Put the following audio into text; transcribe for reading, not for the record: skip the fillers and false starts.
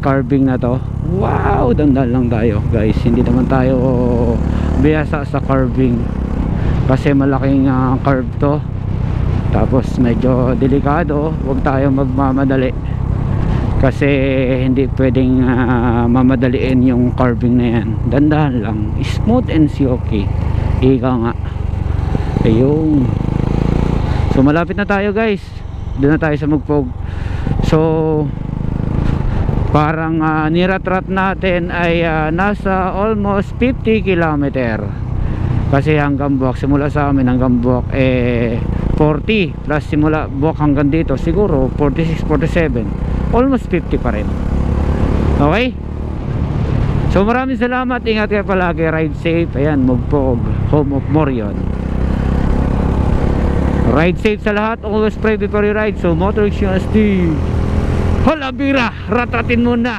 Carving na to. Wow, dandan lang tayo guys, hindi naman tayo biyasa sa carving kasi malaking curve to, tapos medyo delikado. Huwag tayo magmamadali kasi hindi pwedeng mamadaliin yung carving na yan. Dandan lang, smooth and silky, ika nga. Ayun, so malapit na tayo guys, doon na tayo sa Mugpog. So parang niratrat natin ay nasa almost 50 kilometer kasi hanggang Buwak, simula sa amin hanggang Buwak 40, plus simula Buwak hanggang dito siguro 46, 47, almost 50 pa rin. Okay, so maraming salamat, ingat kayo palagi, ride safe. Ayan, Mugpog, home of Morion. Ride safe sa lahat, always pray before you ride. So Motor XUSD, hala bira, ratratin muna.